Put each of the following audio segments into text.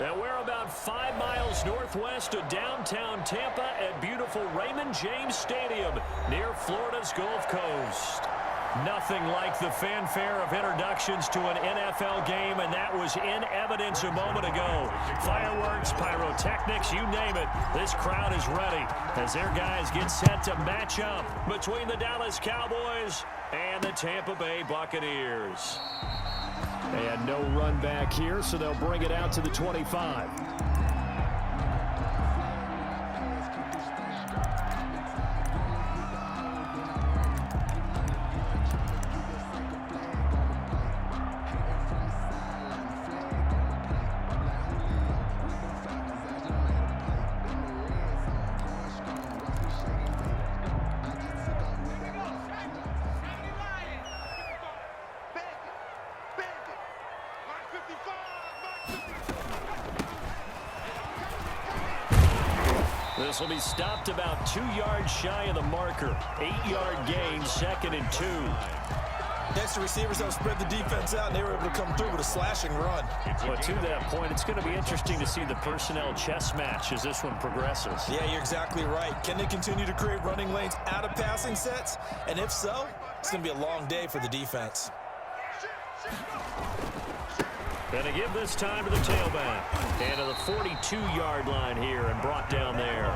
And we're about 5 miles northwest of downtown Tampa at beautiful Raymond James Stadium near Florida's Gulf Coast. Nothing like the fanfare of introductions to an NFL game, and that was in evidence a moment ago. Fireworks, pyrotechnics, you name it. This crowd is ready as their guys get set to match up between the Dallas Cowboys and the Tampa Bay Buccaneers. And no run back here, so they'll bring it out to the 25. This will be stopped about 2 yards shy of the marker. 8-yard gain, 2nd and 2. Next, the receivers have spread the defense out, and they were able to come through with a slashing run. But to that point, it's going to be interesting to see the personnel chess match as this one progresses. Yeah, you're exactly right. Can they continue to create running lanes out of passing sets? And if so, it's going to be a long day for the defense. Gonna give this time to the tailback. And to the 42-yard line here and brought down there.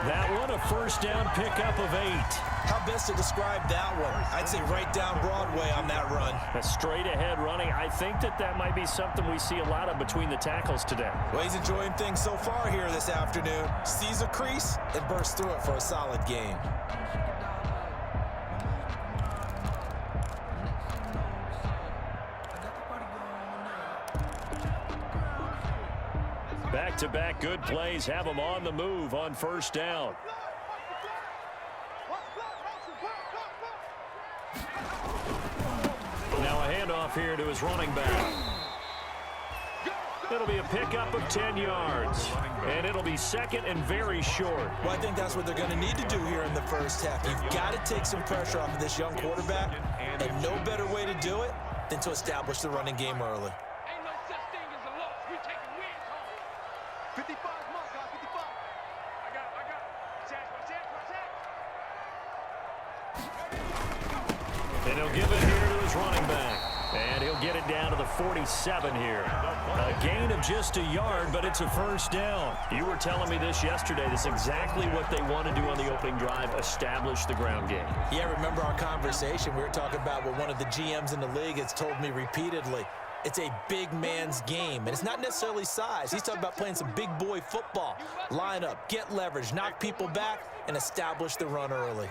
That one a first down pickup of 8. How best to describe that one? I'd say right down Broadway on that run. A straight ahead running. I think that might be something we see a lot of between the tackles today. Well, he's enjoying things so far here this afternoon. Sees a crease and bursts through it for a solid gain. Back-to-back good plays have them on the move on first down. Now a handoff here to his running back. It'll be a pickup of 10 yards. And it'll be 2nd and very short. Well, I think that's what they're going to need to do here in the first half. You've got to take some pressure off of this young quarterback. And no better way to do it than to establish the running game early. And he'll give it here to his running back. And he'll get it down to the 47 here. A gain of just a yard, but it's a first down. You were telling me this yesterday. This is exactly what they want to do on the opening drive, establish the ground game. Yeah, remember our conversation? We were talking about what one of the GMs in the league has told me repeatedly. It's a big man's game, and it's not necessarily size. He's talking about playing some big boy football. Line up, get leverage, knock people back, and establish the run early.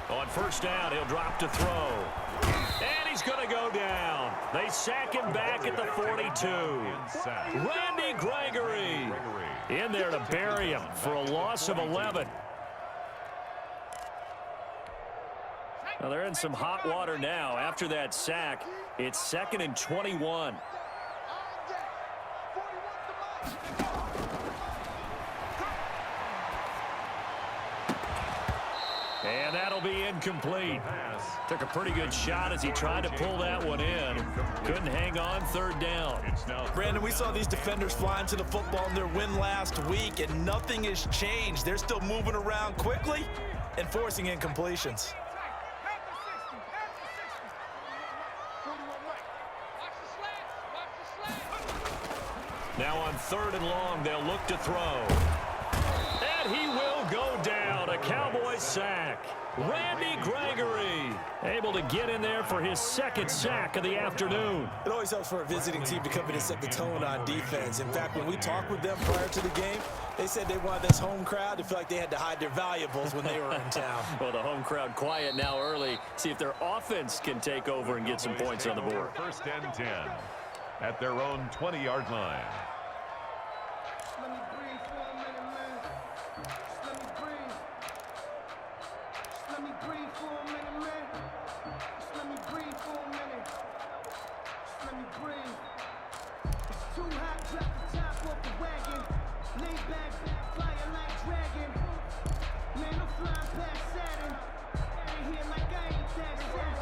On first down, he'll drop to throw. And he's going to go down. They sack him back at the 42. Randy Gregory in there to bury him for a loss of 11. Well, they're in some hot water now. After that sack, it's 2nd and 21. And that'll be incomplete. Took a pretty good shot as he tried to pull that one in. Couldn't hang on, 3rd down. Brandon, we saw these defenders flying to the football in their win last week, and nothing has changed. They're still moving around quickly and forcing incompletions. Now on 3rd and long, they'll look to throw. And he will go down. A Cowboys sack. Randy Gregory able to get in there for his 2nd sack of the afternoon. It always helps for a visiting team to come in and set the tone on defense. In fact, when we talked with them prior to the game, they said they wanted this home crowd to feel like they had to hide their valuables when they were in town. Well, the home crowd quiet now early. See if their offense can take over and get some points on the board. 1st and 10 at their own 20-yard line.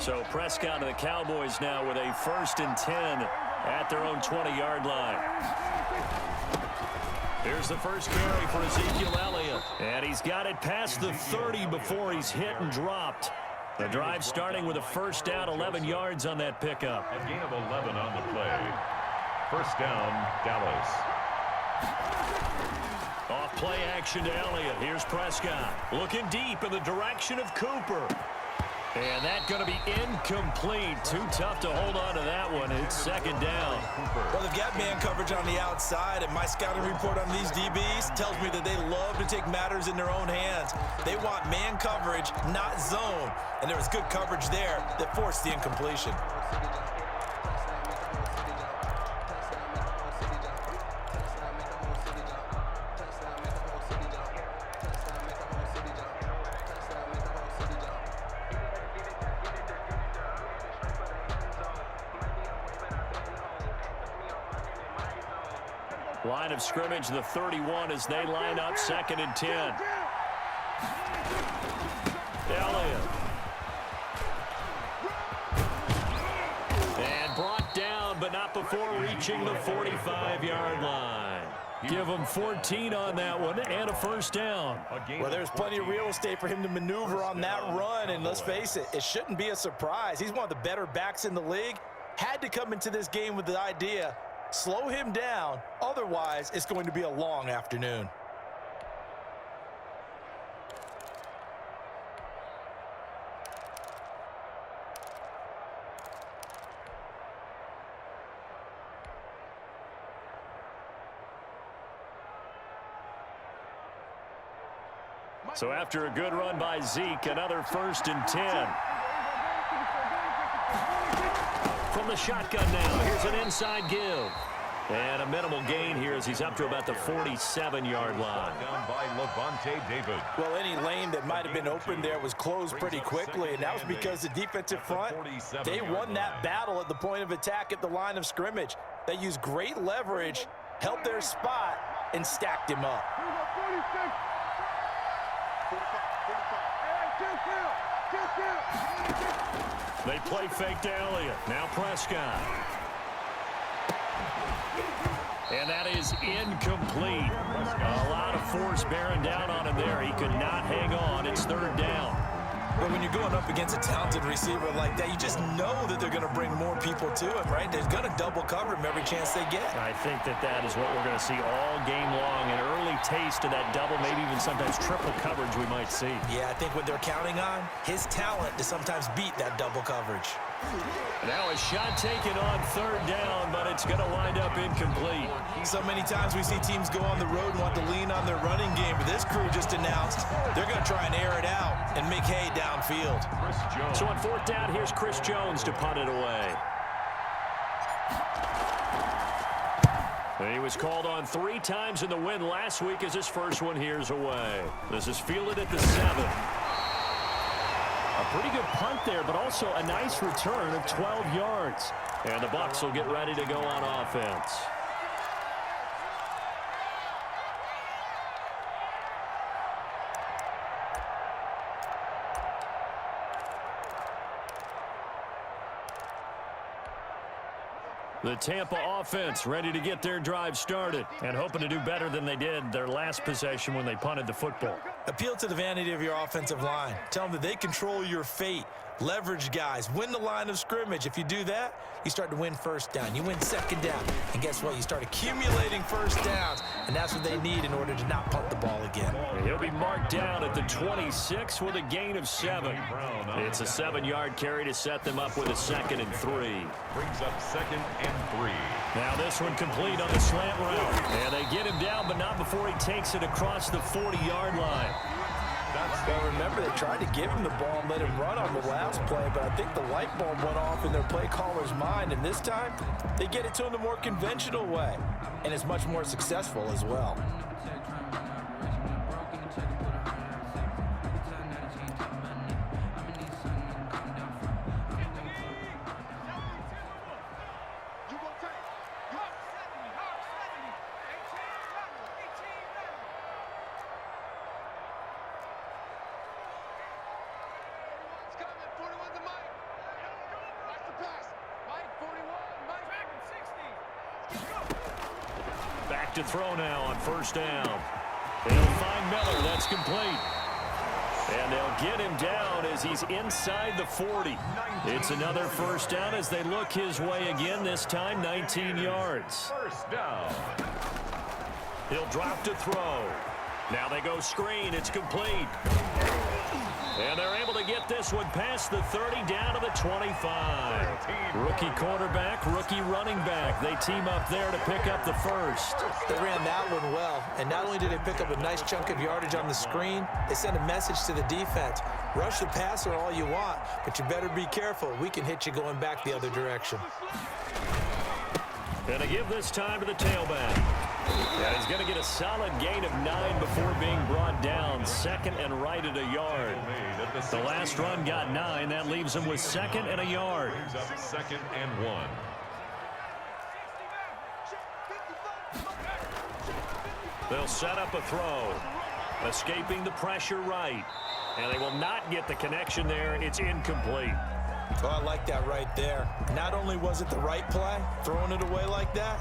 So Prescott and the Cowboys now with a 1st and 10 at their own 20-yard line. Here's the first carry for Ezekiel Elliott. And he's got it past the 30 before he's hit and dropped. The drive starting with a 1st down, 11 yards on that pickup. A gain of 11 on the play. 1st down, Dallas. Off play action to Elliott. Here's Prescott. Looking deep in the direction of Cooper. And that's going to be incomplete. Too tough to hold on to that one. It's 2nd down. Well, they've got man coverage on the outside, and my scouting report on these DBs tells me that they love to take matters in their own hands. They want man coverage, not zone. And there was good coverage there that forced the incompletion. Line of scrimmage, the 31 as they line up 2nd and 10. Elliott. And brought down, but not before reaching the 45-yard line. Give him 14 on that one and a 1st down. Well, there's plenty of real estate for him to maneuver on that run, and let's face it, it shouldn't be a surprise. He's one of the better backs in the league. Had to come into this game with the idea, slow him down, otherwise it's going to be a long afternoon. So after a good run by Zeke, another 1st and 10. From the shotgun now, here's an inside give. And a minimal gain here as he's up to about the 47-yard line. Down by Levante David. Well, any lane that might have been open there was closed pretty quickly, and that was because the defensive front, they won that battle at the point of attack at the line of scrimmage. They used great leverage, held their spot, and stacked him up. They play fake to Elliott. Now Prescott. And that is incomplete. A lot of force bearing down on him there. He could not hang on. It's 3rd down. But when you're going up against a talented receiver like that, you just know that they're going to bring more people to him, right? They're going to double cover him every chance they get. I think that is what we're going to see all game long. An early taste of that double, maybe even sometimes triple coverage we might see. Yeah, I think what they're counting on, his talent to sometimes beat that double coverage. Now a shot taken on 3rd down, but it's going to wind up incomplete. So many times we see teams go on the road and want to lean on their running game, but this crew just announced they're going to try and air it out and make hay downfield. So on 4th down, here's Chris Jones to punt it away. He was called on 3 times in the win last week as his first one here's away. This is fielded at the 7. A pretty good punt there, but also a nice return of 12 yards. And the Bucs will get ready to go on offense. The Tampa offense ready to get their drive started and hoping to do better than they did their last possession when they punted the football. Appeal to the vanity of your offensive line. Tell them that they control your fate. Leverage guys. Win the line of scrimmage. If you do that, you start to win 1st down. You win 2nd down. And guess what? You start accumulating 1st downs. And that's what they need in order to not punt the ball again. He'll be marked down at the 26 with a gain of 7. It's a 7-yard carry to set them up with a 2nd and 3. Brings up 2nd and 3. Now this one complete on the slant route. And they get him down, but not before he takes it across the 40-yard line. Well, remember, they tried to give him the ball and let him run on the last play, but I think the light bulb went off in their play caller's mind, and this time they get it to him the more conventional way, and it's much more successful as well. to throw now on first down. They'll find Miller. That's complete. And they'll get him down as he's inside the 40. It's another first down as they look his way again, this time 19 yards. First down. He'll drop to throw. Now they go screen. It's complete. And they're able to get this one past the 30 down to the 25. Rookie quarterback, rookie running back. They team up there to pick up the first. They ran that one well, and not only did they pick up a nice chunk of yardage on the screen, they sent a message to the defense. Rush the passer all you want, but you better be careful. We can hit you going back the other direction. And to give this time to the tailback. Yeah, he's going to get a solid gain of 9 before being brought down. Second and right at a yard. The last run got 9. That leaves him with second and a yard. Second and 1. They'll set up a throw. Escaping the pressure right. And they will not get the connection there. It's incomplete. Oh, I like that right there. Not only was it the right play, throwing it away like that,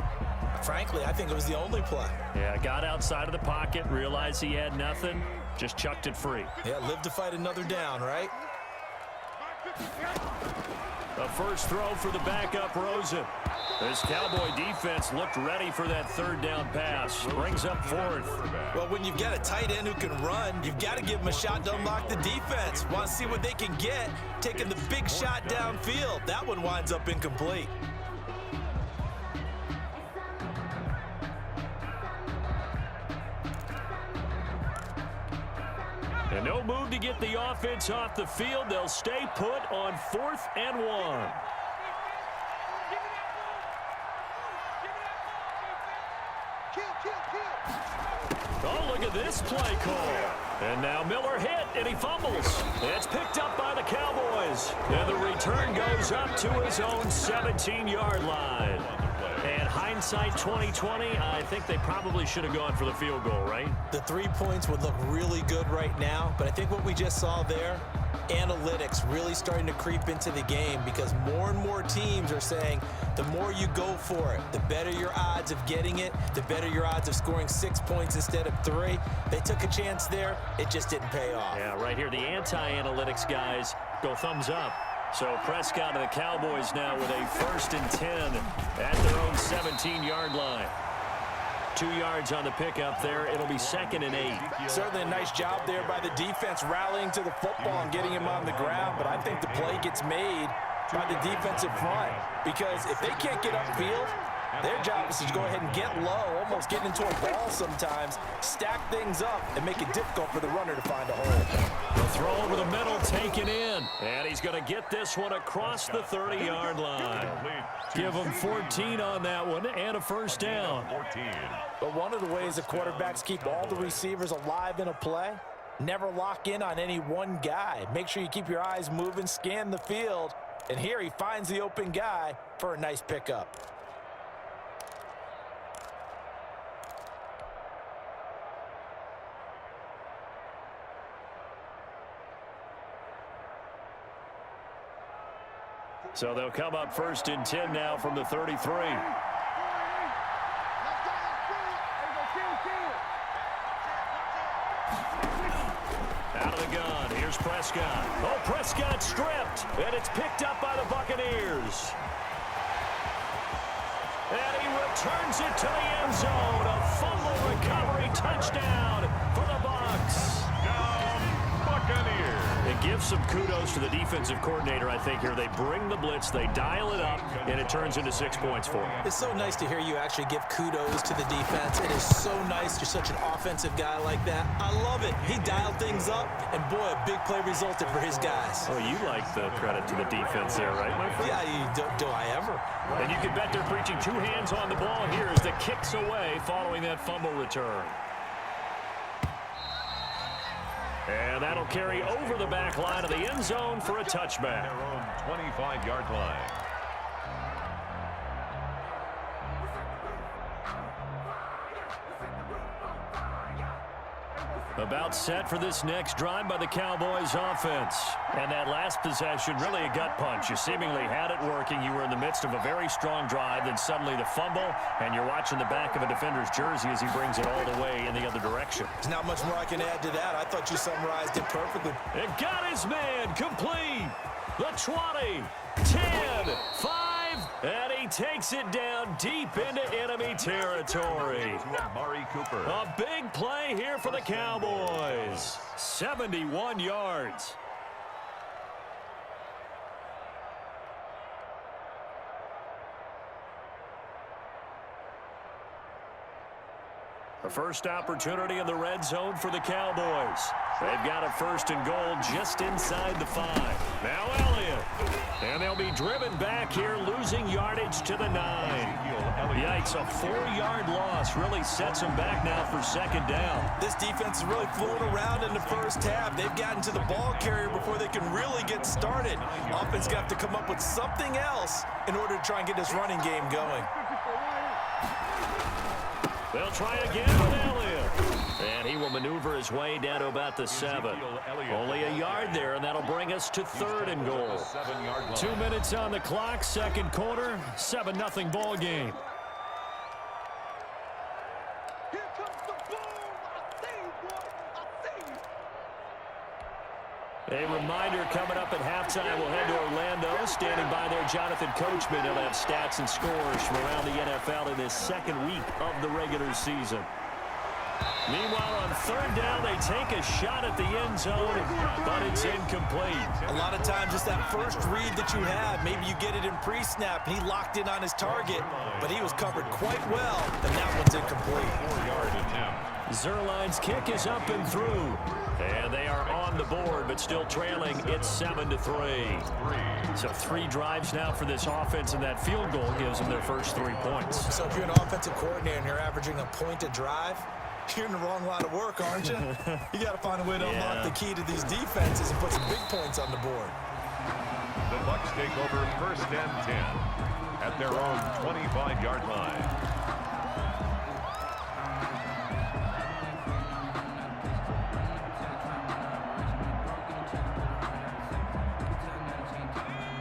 frankly, I think it was the only play. Yeah, got outside of the pocket, realized he had nothing, just chucked it free. Yeah, live to fight another down, right? A first throw for the backup Rosen. This Cowboy defense looked ready for that third down pass. Brings up fourth. Well, when you've got a tight end who can run, you've got to give him a shot to unlock the defense. Want to see what they can get, taking the big shot downfield. That one winds up incomplete. And no move to get the offense off the field. They'll stay put on 4th and 1. Oh, look at this play call. And now Miller hit, and he fumbles. It's picked up by the Cowboys. And the return goes up to his own 17-yard line. And hindsight 2020, I think they probably should have gone for the field goal, right? The 3 points would look really good right now, but I think what we just saw there, analytics really starting to creep into the game because more and more teams are saying the more you go for it, the better your odds of getting it, the better your odds of scoring 6 points instead of 3. They took a chance there. It just didn't pay off. Yeah, right here, the anti-analytics guys go thumbs up. So Prescott and the Cowboys now with a 1st and 10 at their own 17-yard line. 2 yards on the pickup there. It'll be 2nd and 8. Certainly a nice job there by the defense rallying to the football and getting him on the ground. But I think the play gets made by the defensive front because if they can't get upfield, their job is to go ahead and get low, almost get into a ball sometimes, stack things up, and make it difficult for the runner to find a hole. The throw over the middle taken in. And he's going to get this one across the 30-yard line. Give him 14 on that one and a first down. But one of the ways the quarterbacks keep all the receivers alive in a play, never lock in on any one guy. Make sure you keep your eyes moving, scan the field, and here he finds the open guy for a nice pickup. So they'll come up 1st and 10 now from the 33. Out of the gun. Here's Prescott. Oh, Prescott stripped. And it's picked up by the Buccaneers. And he returns it to the end zone. A fumble recovery touchdown for the Bucs. Buccaneers. It gives some kudos to the defensive coordinator, I think, here. They bring the blitz, they dial it up, and it turns into 6 points for them. It's so nice to hear you actually give kudos to the defense. It is so nice you're such an offensive guy like that. I love it. He dialed things up, and boy, a big play resulted for his guys. Oh, you like the credit to the defense there, right, my friend? Yeah, do I ever? And you can bet they're preaching 2 hands on the ball here as the kicks away following that fumble return. And that'll carry over the back line of the end zone for a touchback. Their own 25-yard line. About set for this next drive by the Cowboys offense. And that last possession, really a gut punch. You seemingly had it working. You were in the midst of a very strong drive. Then suddenly the fumble, and you're watching the back of a defender's jersey as he brings it all the way in the other direction. There's not much more I can add to that. I thought you summarized it perfectly. It got his man complete. The 20, 10, 5, and he takes it down deep into enemy territory. Amari Cooper. A big play here for the Cowboys. 71 yards. The first opportunity in the red zone for the Cowboys. They've got a 1st and goal just inside the 5. Now Elliott. And they'll be driven back here, losing yardage to the 9. Yikes, a 4-yard loss really sets them back now for 2nd down. This defense is really flown around in the first half. They've gotten to the ball carrier before they can really get started. Offense got to come up with something else in order to try and get this running game going. They'll try again with Elliott. And he will maneuver his way down to about the 7. Only a yard there, and that'll bring us to 3rd and goal. 2 minutes on the clock, 2nd quarter, 7-0 ball game. A reminder coming up at halftime, we'll head to Orlando. Standing by there, Jonathan Coachman. He'll have stats and scores from around the NFL in this 2nd week of the regular season. Meanwhile, on 3rd down, they take a shot at the end zone, but it's incomplete. A lot of times, just that first read that you have, maybe you get it in pre-snap, and he locked in on his target, but he was covered quite well, and that one's incomplete. 4-yard attempt. Zerline's kick is up and through. And they are on the board, but still trailing. It's 7-3. So 3 drives now for this offense, and that field goal gives them their first 3 points. So if you're an offensive coordinator and you're averaging a point a drive, you're in the wrong line of work, aren't you? You got to find a way to unlock the key to these defenses and put some big points on the board. The Bucs take over 1st and 10 at their own 25-yard line.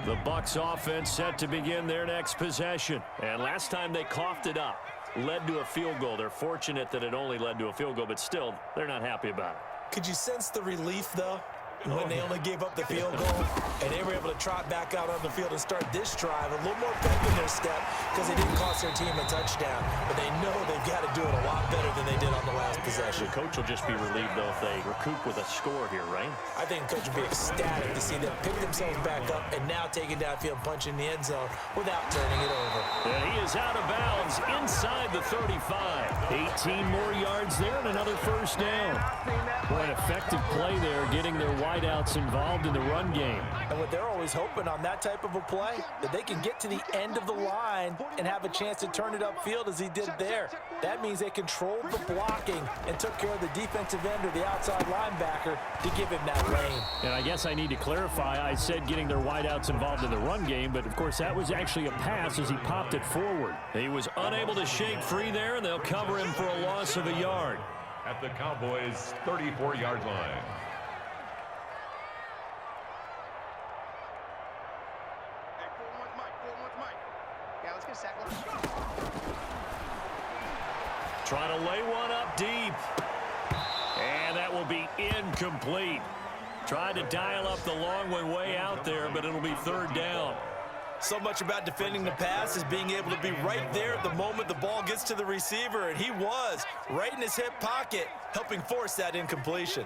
The Bucs offense set to begin their next possession. And last time they coughed it up, led to a field goal. They're fortunate that it only led to a field goal, but still, they're not happy about it. Could you sense the relief, though, when they only gave up the field goal and they were able to trot back out on the field and start this drive a little more pep in their step because they didn't cost their team a touchdown, but they know they've got to do it a lot better than they did on the last possession. The coach will just be relieved, though, if they recoup with a score here, right? I think the coach will be ecstatic to see them pick themselves back up and now take it downfield, punch in the end zone without turning it over. And he is out of bounds inside the 35. 18 more yards there and another 1st down. Boy, an effective play there, getting their wideouts involved in the run game. And what they're always hoping on that type of a play, that they can get to the end of the line and have a chance to turn it upfield as he did there. That means they controlled the blocking and took care of the defensive end or the outside linebacker to give him that lane. And I guess I need to clarify, I said getting their wideouts involved in the run game, but of course that was actually a pass as he popped it forward. He was unable to shake free there, and they'll cover him for a loss of a yard. At the Cowboys' 34-yard line. Trying to lay one up deep. And that will be incomplete. Tried to dial up the long one way out there, but it'll be 3rd down. So much about defending the pass is being able to be right there at the moment the ball gets to the receiver, and he was right in his hip pocket, helping force that incompletion.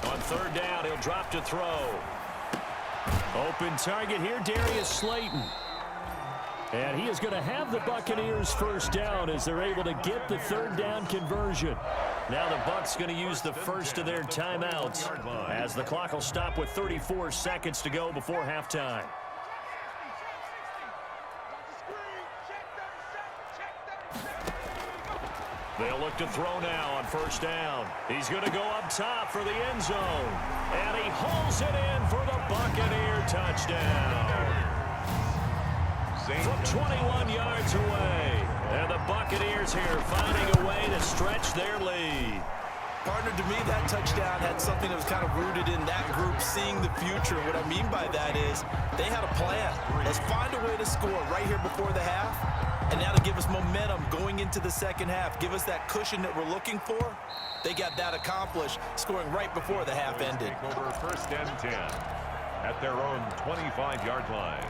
On 3rd down, he'll drop to throw. Open target here, Darius Slayton. And he is going to have the Buccaneers 1st down as they're able to get the 3rd down conversion. Now the Bucs going to use the first of their timeouts as the clock will stop with 34 seconds to go before halftime. They'll look to throw now on first down. He's going to go up top for the end zone. And he hauls it in for the Buccaneer touchdown. From 21 yards away. And the Buccaneers here finding a way to stretch their lead. Partner, to me, that touchdown had something that was kind of rooted in that group seeing the future. What I mean by that is they had a plan. Let's find a way to score right here before the half. And now to give us momentum going into the second half, give us that cushion that we're looking for. They got that accomplished, scoring right before the half ended. Take over first and 10 at their own 25-yard line.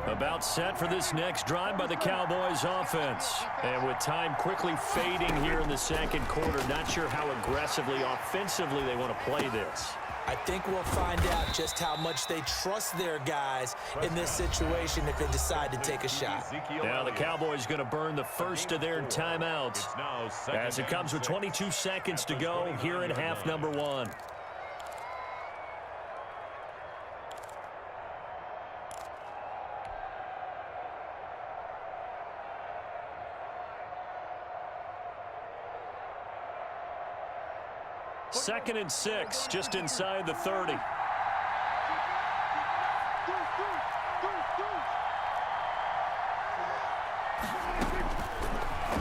About set for this next drive by the Cowboys offense. And with time quickly fading here in the second quarter, not sure how aggressively, offensively they want to play this. I think we'll find out just how much they trust their guys in this situation if they decide to take a shot. Now the Cowboys going to burn the first of their timeouts as it comes with 22 seconds to go here in half number one. Second and 6, just inside the 30.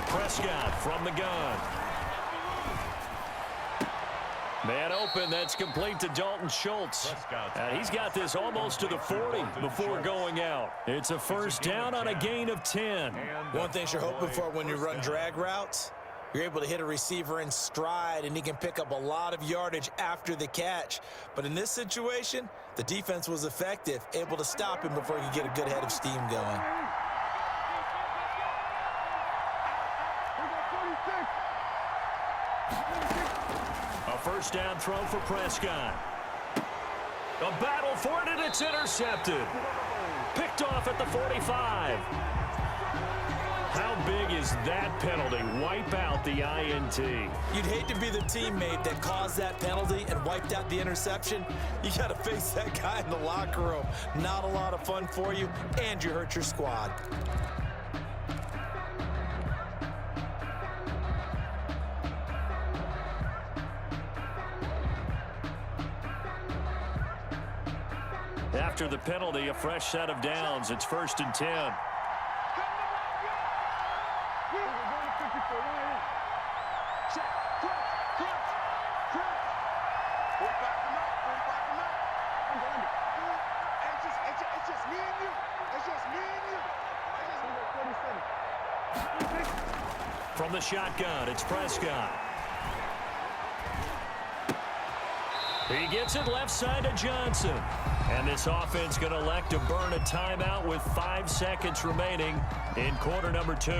Prescott from the gun. Man open, that's complete to Dalton Schultz. And he's got this almost to the 40 before going out. It's a first down on a gain of 10. One thing you're hoping for when you run drag routes, you're able to hit a receiver in stride, and he can pick up a lot of yardage after the catch. But in this situation, the defense was effective, able to stop him before he could get a good head of steam going. A first down throw for Prescott. A battle for it, and it's intercepted. Picked off at the 45. How big is that penalty? Wipe out the INT. You'd hate to be the teammate that caused that penalty and wiped out the interception. You got to face that guy in the locker room. Not a lot of fun for you, and you hurt your squad. After the penalty, a fresh set of downs. It's first and 10. From the shotgun, it's Prescott. He gets it left side to Johnson. And this offense going to elect to burn a timeout with 5 seconds remaining in quarter number 2.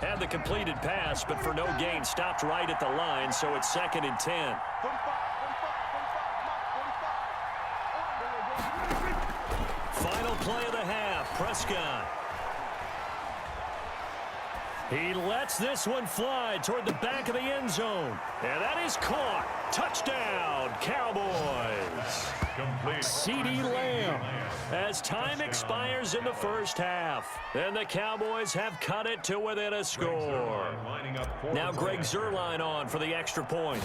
Had the completed pass, but for no gain, stopped right at the line, so it's second and 10. Final play of the half, Prescott. He lets this one fly toward the back of the end zone. And that is caught. Touchdown, Cowboys. Complete. CeeDee Lamb as time expires in the first half. And the Cowboys have cut it to within a score. Now Greg Zuerlein on for the extra point.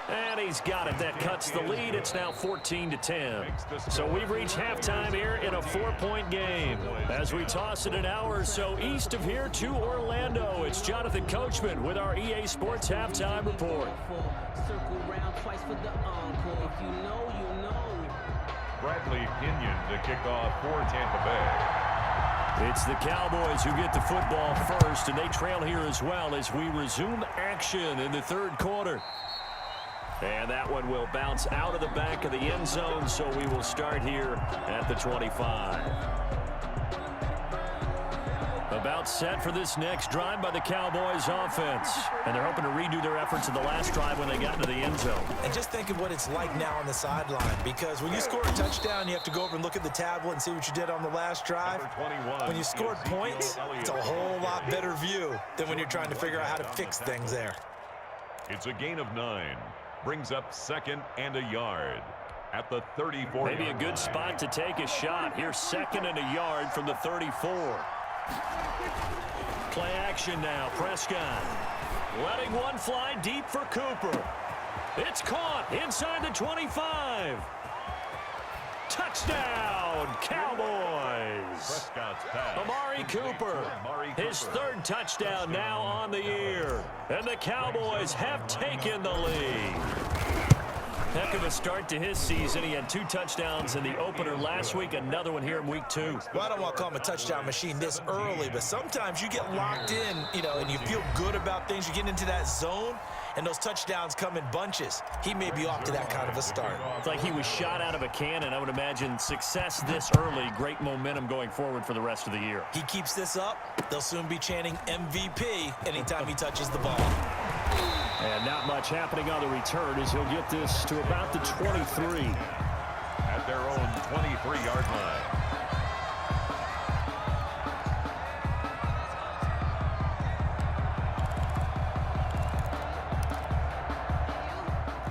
And he's got it. That cuts the lead. It's now 14-10. So we've reached halftime here in a 4-point game. As we toss it an hour or so east of here to Orlando, it's Jonathan Coachman with our EA Sports Halftime Report. Bradley Pinion to kick off for Tampa Bay. It's the Cowboys who get the football first, and they trail here as well as we resume action in the third quarter. And that one will bounce out of the back of the end zone, so we will start here at the 25. About set for this next drive by the Cowboys offense. And they're hoping to redo their efforts in the last drive when they got into the end zone. And just think of what it's like now on the sideline, because when you score a touchdown, you have to go over and look at the tablet and see what you did on the last drive. When you scored points, it's a whole lot better view than when you're trying to figure out how to fix things there. It's a gain of 9. brings up 2nd and a yard at the 34. Maybe a good spot to take a shot. Here's 2nd and a yard from the 34. Play action now. Prescott letting one fly deep for Cooper. It's caught inside the 25. Touchdown, Cowboys. Prescott's pass. Amari Cooper, his 3rd touchdown now on the year. And the Cowboys have taken the lead. Heck of a start to his season. He had 2 touchdowns in the opener last week, another one here in week 2. Well, I don't want to call him a touchdown machine this early, but sometimes you get locked in, and you feel good about things. You get into that zone, and those touchdowns come in bunches. He may be off to that kind of a start. It's like he was shot out of a cannon. I would imagine success this early, great momentum going forward for the rest of the year. He keeps this up, they'll soon be chanting MVP anytime he touches the ball. And not much happening on the return as he'll get this to about the 23. At their own 23-yard line.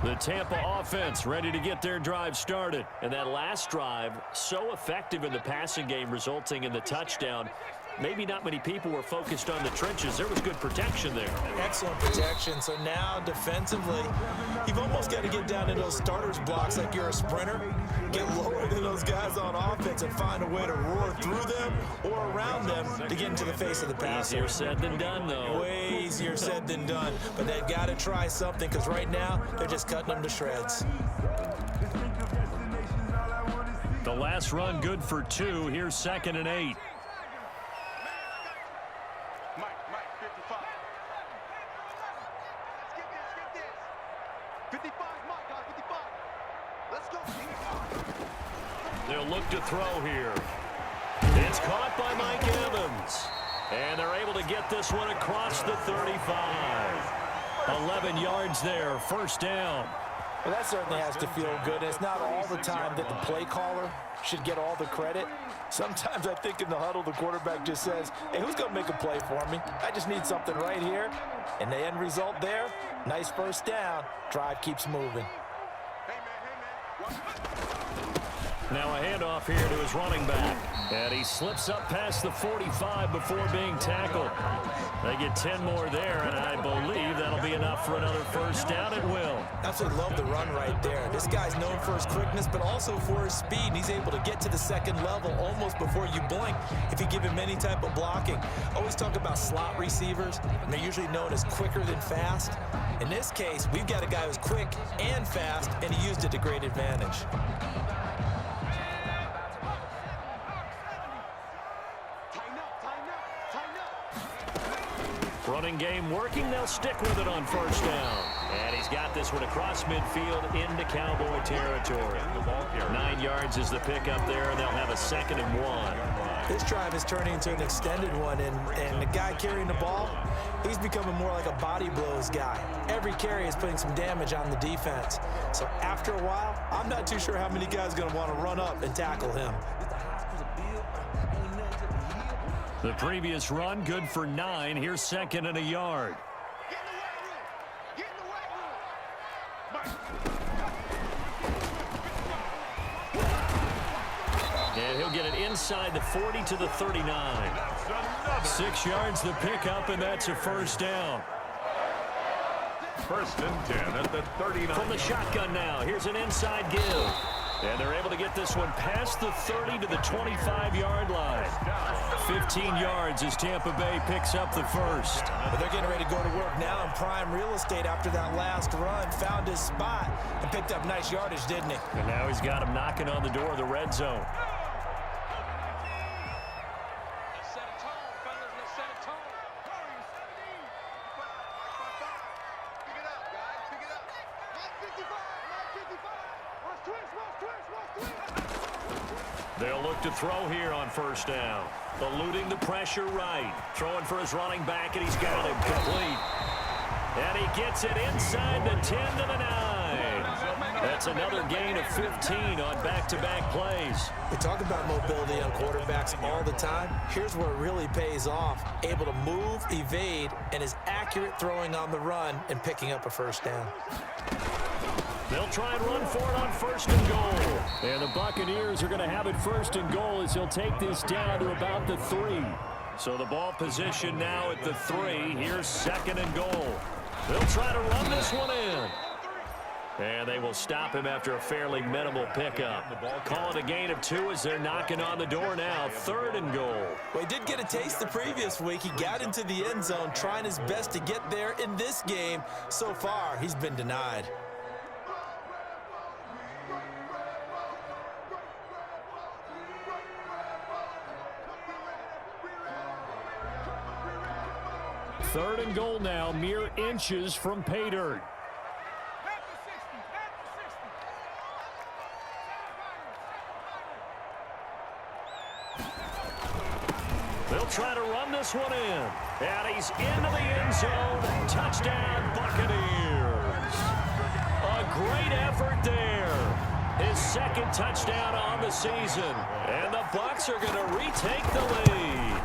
The Tampa offense ready to get their drive started. And that last drive, so effective in the passing game, resulting in the touchdown. Maybe not many people were focused on the trenches. There was good protection there. Excellent protection. So now defensively, you've almost got to get down to those starters blocks like you're a sprinter. Get lower than those guys on offense and find a way to roar through them or around them to get into the face of the passer. Easier said than done, though. Way easier said than done. But they've got to try something because right now they're just cutting them to shreds. The last run good for 2. Here's 2nd and 8. They'll look to throw here. It's caught by Mike Evans. And they're able to get this one across the 35. 11 yards there, 1st down. Well, that certainly has to feel good. It's not all the time that the play caller should get all the credit. Sometimes I think in the huddle, the quarterback just says, hey, who's going to make a play for me? I just need something right here. And the end result there, nice 1st down. Drive keeps moving. Now a handoff here to his running back. And he slips up past the 45 before being tackled. They get 10 more there, and I believe that'll be enough for another 1st down. It will. Absolutely love the run right there. This guy's known for his quickness, but also for his speed. And he's able to get to the 2nd level almost before you blink if you give him any type of blocking. Always talk about slot receivers, and they're usually known as quicker than fast. In this case, we've got a guy who's quick and fast, and he used it to great advantage. Running game working. They'll stick with it on 1st down. And he's got this one across midfield into Cowboy territory. 9 yards is the pickup there, and they'll have a 2nd and 1. This drive is turning into an extended one, and the guy carrying the ball, he's becoming more like a body blows guy. Every carry is putting some damage on the defense. So after a while, I'm not too sure how many guys are going to want to run up and tackle him. The previous run good for 9. Here's 2nd and a yard. And he'll get it inside the 40 to the 39. 6 yards the pickup, and that's a 1st down. 1st and 10 at the 39. From the shotgun now, here's an inside give. And they're able to get this one past the 30 to the 25-yard line. 15 yards as Tampa Bay picks up the 1st. But they're getting ready to go to work now in prime real estate after that last run. Found his spot and picked up nice yardage, didn't he? And now he's got him knocking on the door of the red zone. They'll look to throw here on 1st down. Eluding the pressure right. Throwing for his running back, and he's got him complete. And he gets it inside the 10 to the 9. That's another gain of 15 on back-to-back plays. We talk about mobility on quarterbacks all the time. Here's where it really pays off. Able to move, evade, and is accurate throwing on the run and picking up a 1st down. They'll try and run for it on 1st and goal. And the Buccaneers are going to have it 1st and goal as he'll take this down to about the 3. So the ball position now at the 3. Here's 2nd and goal. They'll try to run this one in. And they will stop him after a fairly minimal pickup. Call it a gain of 2 as they're knocking on the door now. 3rd and goal. Well, he did get a taste the previous week. He got into the end zone trying his best to get there in this game. So far, he's been denied. Third and goal now, mere inches from pay dirt. They'll try to run this one in. And he's into the end zone. Touchdown, Buccaneers. A great effort there. His 2nd touchdown on the season. And the Bucs are going to retake the lead.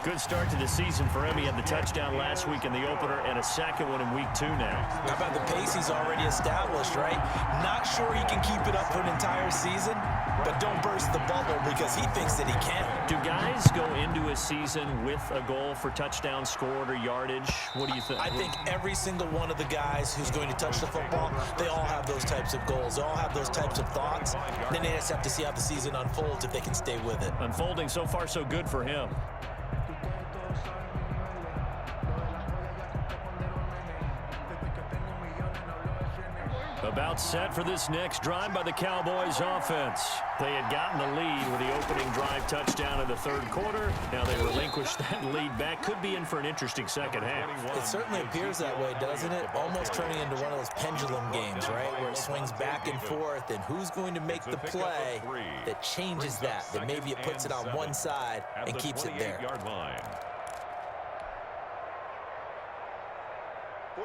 Good start to the season for him. He had the touchdown last week in the opener and a 2nd one in week 2 now. How about the pace he's already established, right? Not sure he can keep it up for an entire season, but don't burst the bubble because he thinks that he can. Do guys go into a season with a goal for touchdown scored or yardage? What do you think? I think every single one of the guys who's going to touch the football, they all have those types of goals. They all have those types of thoughts. And then they just have to see how the season unfolds if they can stay with it. Unfolding so far so good for him. About set for this next drive by the Cowboys offense. They had gotten the lead with the opening drive touchdown in the 3rd quarter. Now they relinquished that lead back. Could be in for an interesting second half. It certainly appears that way, doesn't it? Almost turning into one of those pendulum games, right? Where it swings back and forth, and who's going to make the play that changes that maybe it puts it on one side and keeps it there.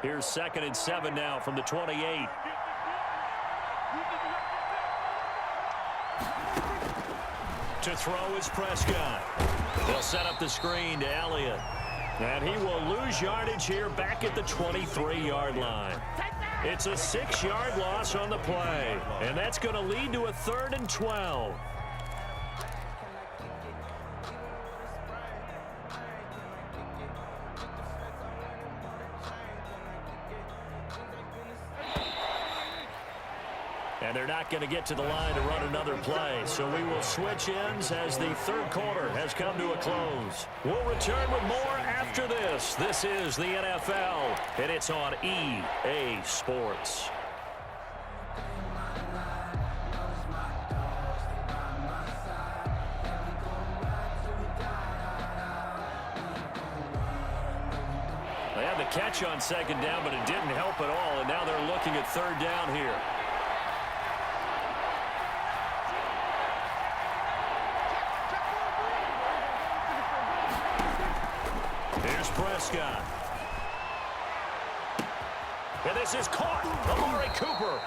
Here's 2nd and 7 now from the 28. To throw is Prescott. They'll set up the screen to Elliott. And he will lose yardage here back at the 23-yard line. It's a 6-yard loss on the play. And that's going to lead to a 3rd and 12. And they're not going to get to the line to run another play. So we will switch ends as the 3rd quarter has come to a close. We'll return with more after this. This is the NFL, and it's on EA Sports. They had the catch on 2nd down, but it didn't help at all. And now they're looking at 3rd down here. Prescott. And this is caught. Amari Cooper.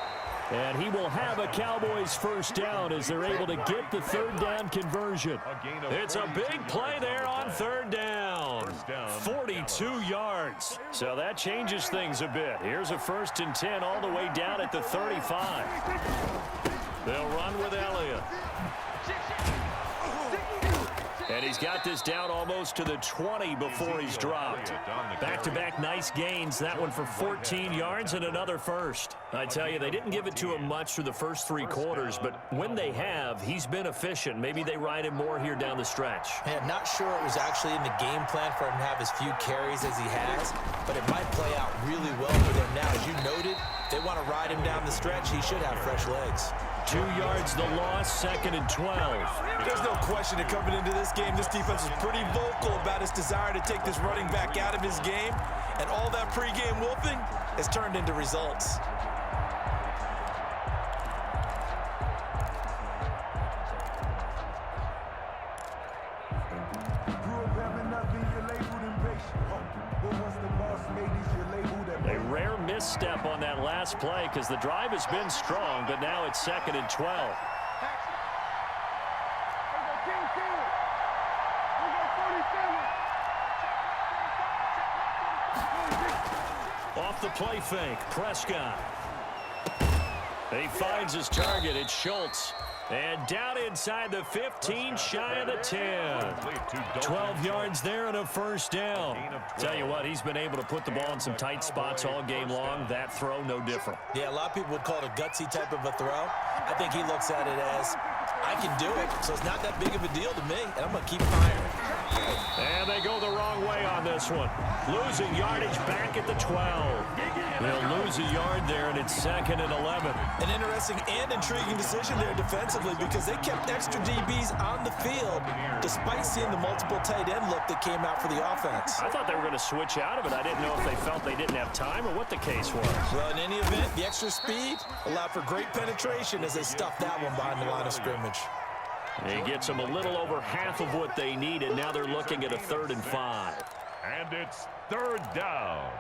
And he will have a Cowboys 1st down as they're able to get the 3rd down conversion. It's a big play there on 3rd down. 42 yards. So that changes things a bit. Here's a 1st and 10 all the way down at the 35. They'll run with Elliott. And he's got this down almost to the 20 before he's dropped. Back-to-back nice gains. That one for 14 yards and another 1st. I tell you, they didn't give it to him much through the first 3 quarters, but when they have, he's been efficient. Maybe they ride him more here down the stretch. Man, not sure it was actually in the game plan for him to have as few carries as he has, but it might play out really well for them now. As you noted, if they want to ride him down the stretch, he should have fresh legs. 2 yards the loss, 2nd and 12. There's no question that coming into this game, this defense was pretty vocal about its desire to take this running back out of his game, and all that pregame wolfing has turned into results. A rare misstep on that last play because the drive has been strong, but now it's 2nd and 12. Off the play fake, Prescott. He finds his target. It's Schultz. And down inside the 15, shy of the 10. 12 yards there and a first down. Tell you what, he's been able to put the ball in some tight spots all game long. That throw, no different. Yeah, a lot of people would call it a gutsy type of a throw. I think he looks at it as, I can do it, so it's not that big of a deal to me, and I'm going to keep firing. And they go the wrong way on this one. Losing yardage back at the 12. They'll lose a yard there, and it's 2nd and 11. An interesting and intriguing decision there defensively because they kept extra DBs on the field despite seeing the multiple tight end look that came out for the offense. I thought they were going to switch out of it. I didn't know if they felt they didn't have time or what the case was. Well, in any event, the extra speed allowed for great penetration as they stuffed that one behind the line of scrimmage. He gets them a little over half of what they need, and now they're looking at a 3rd and 5. And it's 3rd down.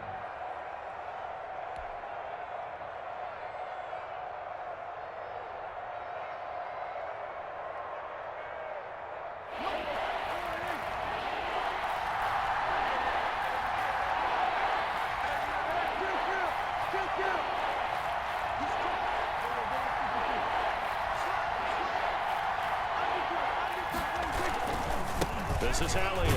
This is Elliott.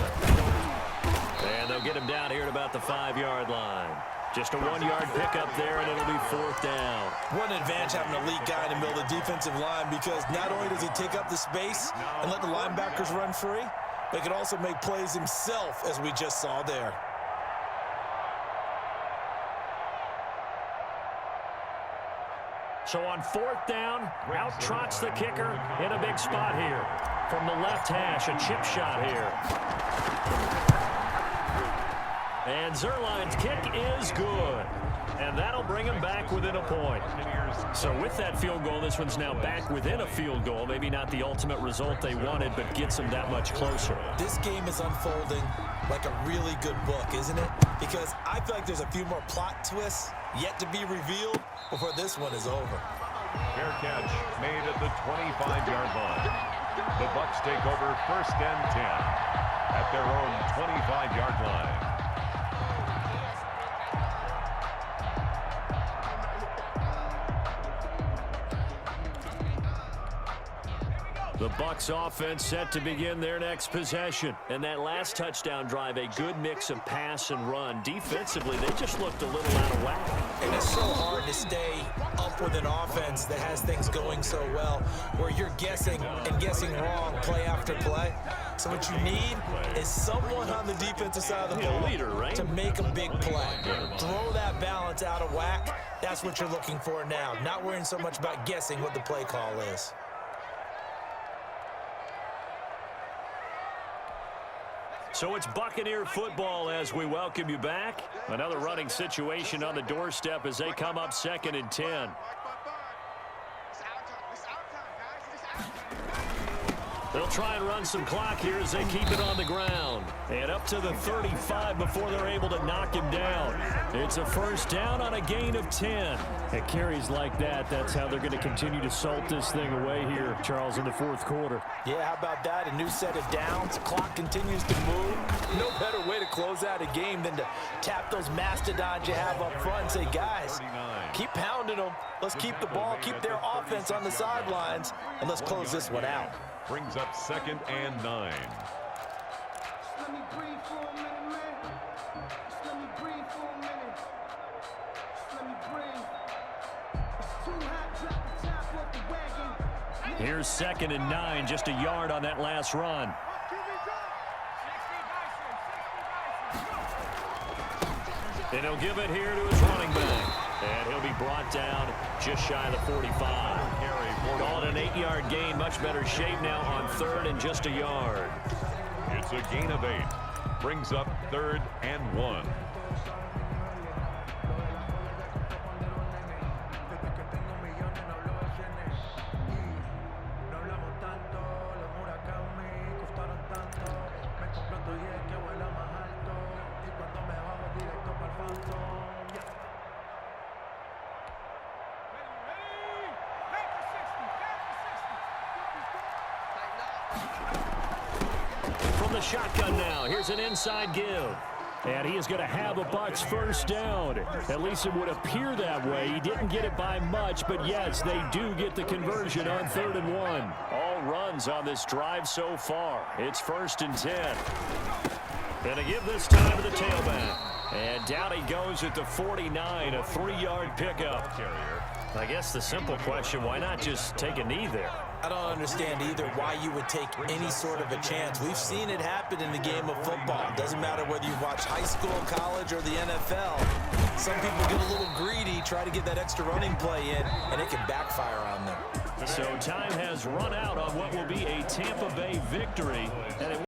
And they'll get him down here at about the 5-yard line. Just a 1-yard pickup there, and it'll be 4th down. What an advantage having an elite guy in the middle of the defensive line because not only does he take up the space and let the linebackers run free, but he can also make plays himself, as we just saw there. So on 4th down, out trots the kicker in a big spot here. From the left hash, a chip shot here. And Zerline's kick is good. And that'll bring him back within a point. So with that field goal, this one's now back within a field goal. Maybe not the ultimate result they wanted, but gets them that much closer. This game is unfolding like a really good book, isn't it? Because I feel like there's a few more plot twists yet to be revealed before this one is over. Fair catch made at the 25-yard line. The Bucs take over 1st and 10 at their own 25-yard line. The Bucs offense set to begin their next possession. And that last touchdown drive, a good mix of pass and run. Defensively, they just looked a little out of whack. And it's so hard to stay up with an offense that has things going so well, where you're guessing and guessing wrong play after play. So what you need is someone on the defensive side of the ball to make a big play. Throw that balance out of whack. That's what you're looking for now. Not worrying so much about guessing what the play call is. So it's Buccaneer football as we welcome you back. Another running situation on the doorstep as they come up 2nd and 10. They'll try and run some clock here as they keep it on the ground. And up to the 35 before they're able to knock him down. It's a 1st down on a gain of 10. It carries like that. That's how they're going to continue to salt this thing away here, Charles, in the 4th quarter. Yeah, how about that? A new set of downs. Clock continues to move. No better way to close out a game than to tap those mastodons you have up front and say, guys, keep pounding them. Let's keep the ball, keep their offense on the sidelines, and let's close this one out. Brings up 2nd and 9. Let me breathe for a minute, man. Just let me breathe for a minute. Just let me breathe. It's too hot, drop the top off the wagon. Here's 2nd and 9, just a yard on that last run. And he'll give it here to his running back. And he'll be brought down just shy of the 45. Call it an 8-yard gain. Much better shape now on 3rd and just a yard. It's a gain of 8. Brings up 3rd and 1. From the shotgun now, here's an inside give. And he is going to have a Bucs first down. At least it would appear that way. He didn't get it by much, but yes, they do get the conversion on 3rd and 1. All runs on this drive so far. It's 1st and 10. And to give this time to the tailback. And down he goes at the 49, a 3-yard pickup. I guess the simple question, why not just take a knee there? I don't understand either why you would take any sort of a chance. We've seen it happen in the game of football. It doesn't matter whether you watch high school, college, or the NFL. Some people get a little greedy, try to get that extra running play in, and it can backfire on them. So time has run out on what will be a Tampa Bay victory. And